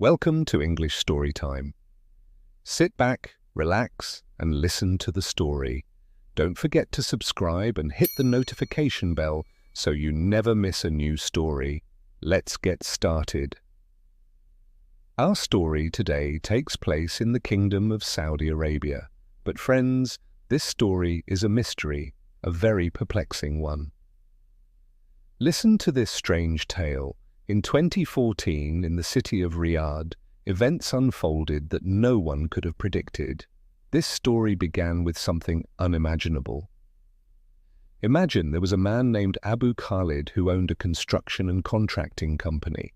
Welcome to English Story Time. Sit back, relax, and listen to the story. Don't forget to subscribe and hit the notification bell so you never miss a new story. Let's get started. Our story today takes place in the Kingdom of Saudi Arabia. But friends, this story is a mystery, a very perplexing one. Listen to this strange tale. In 2014, in the city of Riyadh, events unfolded that no one could have predicted. This story began with something unimaginable. Imagine there was a man named Abu Khalid who owned a construction and contracting company.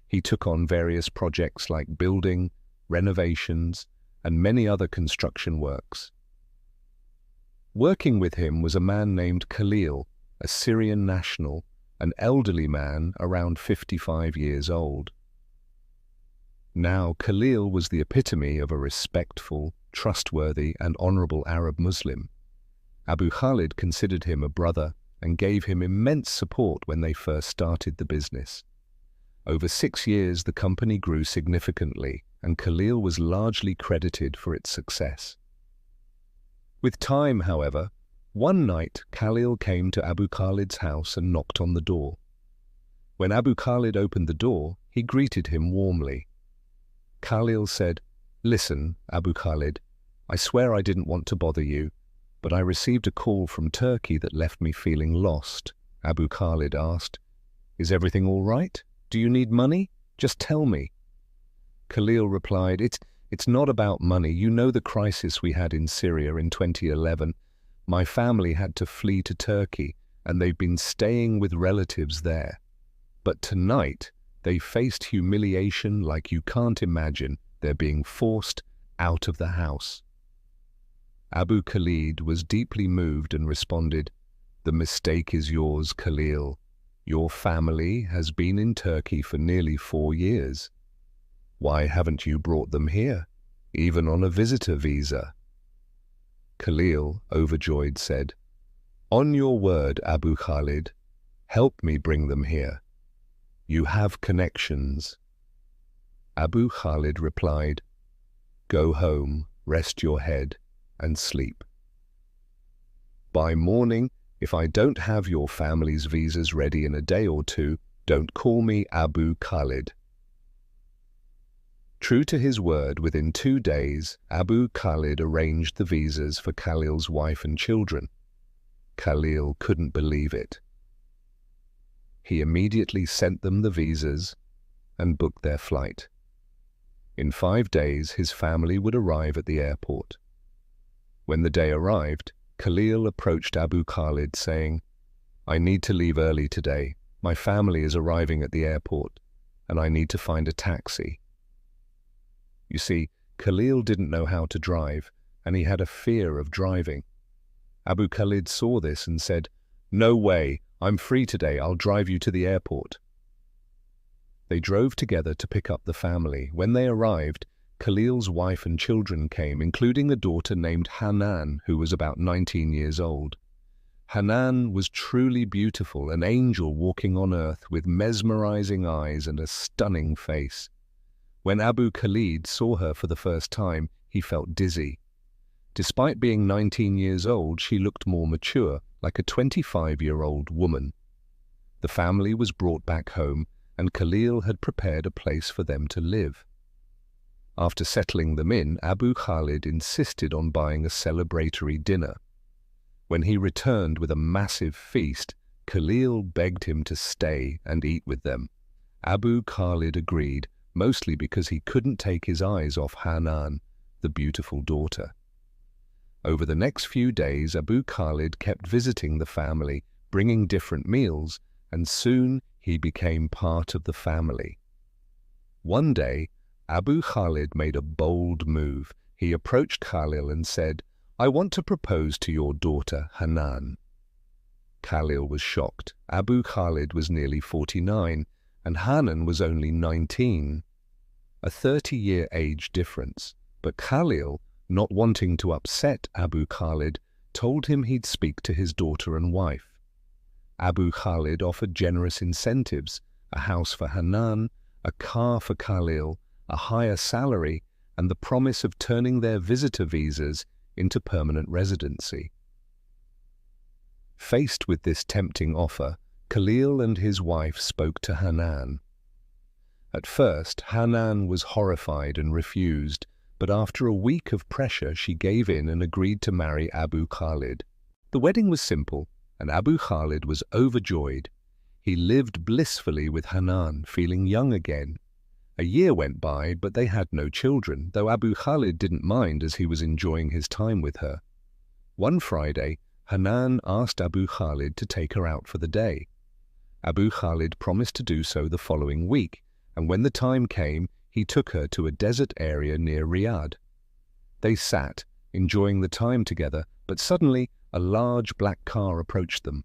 He took on various projects like building, renovations, and many other construction works. Working with him was a man named Khalil, a Syrian national, an elderly man around 55 years old. Now, Khalil was the epitome of a respectful, trustworthy, and honorable Arab Muslim. Abu Khalid considered him a brother and gave him immense support when they first started the business. Over 6 years, the company grew significantly, and Khalil was largely credited for its success. With time, however, one night, Khalil came to Abu Khalid's house and knocked on the door. When Abu Khalid opened the door, he greeted him warmly. Khalil said, "Listen, Abu Khalid, I swear I didn't want to bother you, but I received a call from Turkey that left me feeling lost." Abu Khalid asked, "Is everything all right? Do you need money? Just tell me." Khalil replied, It's not about money. You know the crisis we had in Syria in 2011. My family had to flee to Turkey, and they've been staying with relatives there. But tonight, they faced humiliation like you can't imagine. They're being forced out of the house. Abu Khalid was deeply moved and responded, "The mistake is yours, Khalil. Your family has been in Turkey for nearly 4 years. Why haven't you brought them here, even on a visitor visa?" Khalil, overjoyed, said, "On your word, Abu Khalid, help me bring them here. You have connections." Abu Khalid replied, "Go home, rest your head, and sleep. By morning, if I don't have your family's visas ready in a day or two, don't call me Abu Khalid." True to his word, within 2 days, Abu Khalid arranged the visas for Khalil's wife and children. Khalil couldn't believe it. He immediately sent them the visas and booked their flight. In 5 days, his family would arrive at the airport. When the day arrived, Khalil approached Abu Khalid saying, "I need to leave early today. My family is arriving at the airport, and I need to find a taxi." You see, Khalil didn't know how to drive, and he had a fear of driving. Abu Khalid saw this and said, "No way, I'm free today, I'll drive you to the airport." They drove together to pick up the family. When they arrived, Khalil's wife and children came, including a daughter named Hanan, who was about 19 years old. Hanan was truly beautiful, an angel walking on earth with mesmerizing eyes and a stunning face. When Abu Khalid saw her for the first time, he felt dizzy. Despite being 19 years old, she looked more mature, like a 25-year-old woman. The family was brought back home, and Khalil had prepared a place for them to live. After settling them in, Abu Khalid insisted on buying a celebratory dinner. When he returned with a massive feast, Khalil begged him to stay and eat with them. Abu Khalid agreed, mostly because he couldn't take his eyes off Hanan, the beautiful daughter. Over the next few days, Abu Khalid kept visiting the family, bringing different meals, and soon he became part of the family. One day, Abu Khalid made a bold move. He approached Khalil and said, "I want to propose to your daughter, Hanan." Khalil was shocked. Abu Khalid was nearly 49, and Hanan was only 19. A 30-year age difference. But Khalil, not wanting to upset Abu Khalid, told him he'd speak to his daughter and wife. Abu Khalid offered generous incentives, a house for Hanan, a car for Khalil, a higher salary, and the promise of turning their visitor visas into permanent residency. Faced with this tempting offer, Khalil and his wife spoke to Hanan. At first, Hanan was horrified and refused, but after a week of pressure she gave in and agreed to marry Abu Khalid. The wedding was simple, and Abu Khalid was overjoyed. He lived blissfully with Hanan, feeling young again. A year went by, but they had no children, though Abu Khalid didn't mind as he was enjoying his time with her. One Friday, Hanan asked Abu Khalid to take her out for the day. Abu Khalid promised to do so the following week, and when the time came, he took her to a desert area near Riyadh. They sat, enjoying the time together, but suddenly a large black car approached them.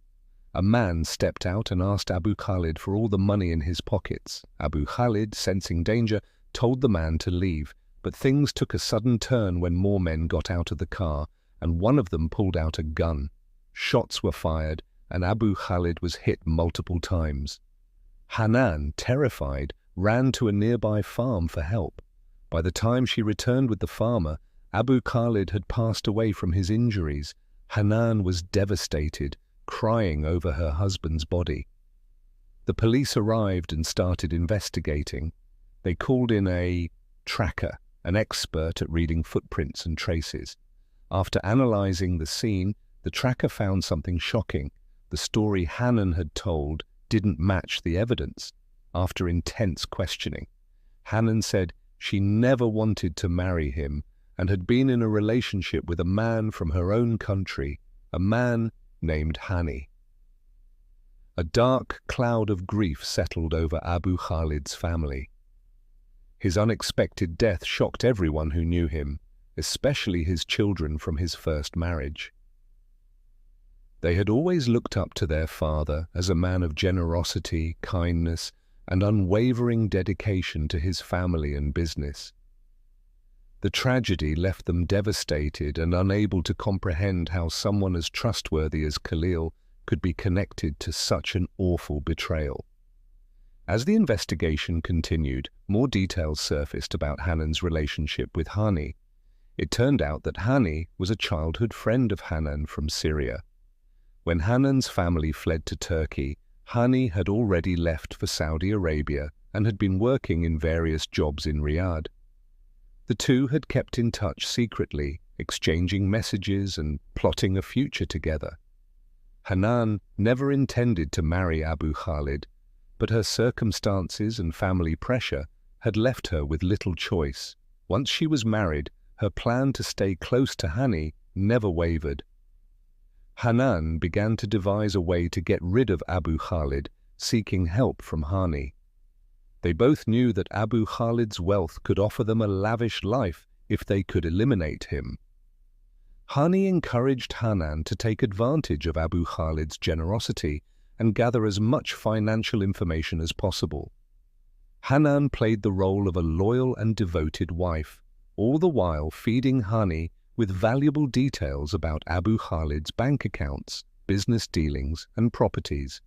A man stepped out and asked Abu Khalid for all the money in his pockets. Abu Khalid, sensing danger, told the man to leave, but things took a sudden turn when more men got out of the car, and one of them pulled out a gun. Shots were fired, and Abu Khalid was hit multiple times. Hanan, terrified, ran to a nearby farm for help. By the time she returned with the farmer, Abu Khalid had passed away from his injuries. Hanan was devastated, crying over her husband's body. The police arrived and started investigating. They called in a tracker, an expert at reading footprints and traces. After analyzing the scene, the tracker found something shocking. The story Hanan had told didn't match the evidence. After intense questioning, Hanan said she never wanted to marry him and had been in a relationship with a man from her own country, a man named Hani. A dark cloud of grief settled over Abu Khalid's family. His unexpected death shocked everyone who knew him, especially his children from his first marriage. They had always looked up to their father as a man of generosity, kindness, and unwavering dedication to his family and business. The tragedy left them devastated and unable to comprehend how someone as trustworthy as Khalil could be connected to such an awful betrayal. As the investigation continued, more details surfaced about Hanan's relationship with Hani. It turned out that Hani was a childhood friend of Hanan from Syria. When Hanan's family fled to Turkey, Hani had already left for Saudi Arabia and had been working in various jobs in Riyadh. The two had kept in touch secretly, exchanging messages and plotting a future together. Hanan never intended to marry Abu Khalid, but her circumstances and family pressure had left her with little choice. Once she was married, her plan to stay close to Hani never wavered. Hanan began to devise a way to get rid of Abu Khalid, seeking help from Hani. They both knew that Abu Khalid's wealth could offer them a lavish life if they could eliminate him. Hani encouraged Hanan to take advantage of Abu Khalid's generosity and gather as much financial information as possible. Hanan played the role of a loyal and devoted wife, all the while feeding Hani with valuable details about Abu Khalid's bank accounts, business dealings, and properties.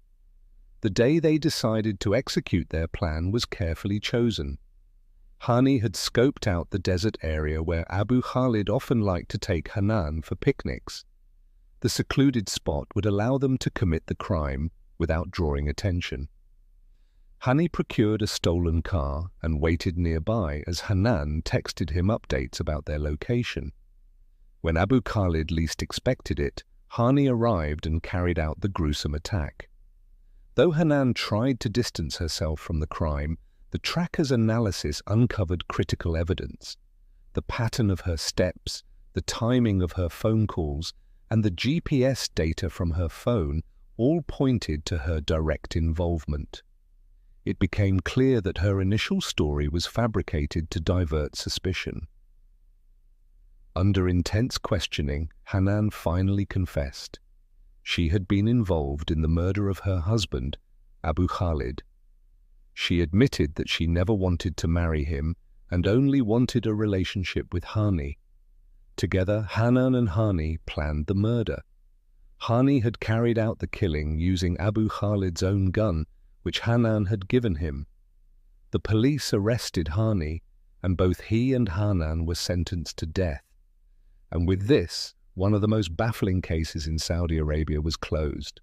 The day they decided to execute their plan was carefully chosen. Hani had scoped out the desert area where Abu Khalid often liked to take Hanan for picnics. The secluded spot would allow them to commit the crime without drawing attention. Hani procured a stolen car and waited nearby as Hanan texted him updates about their location. When Abu Khalid least expected it, Hani arrived and carried out the gruesome attack. Though Hanan tried to distance herself from the crime, the tracker's analysis uncovered critical evidence. The pattern of her steps, the timing of her phone calls, and the GPS data from her phone all pointed to her direct involvement. It became clear that her initial story was fabricated to divert suspicion. Under intense questioning, Hanan finally confessed. She had been involved in the murder of her husband, Abu Khalid. She admitted that she never wanted to marry him and only wanted a relationship with Hani. Together, Hanan and Hani planned the murder. Hani had carried out the killing using Abu Khalid's own gun, which Hanan had given him. The police arrested Hani, and both he and Hanan were sentenced to death. And with this, one of the most baffling cases in Saudi Arabia was closed.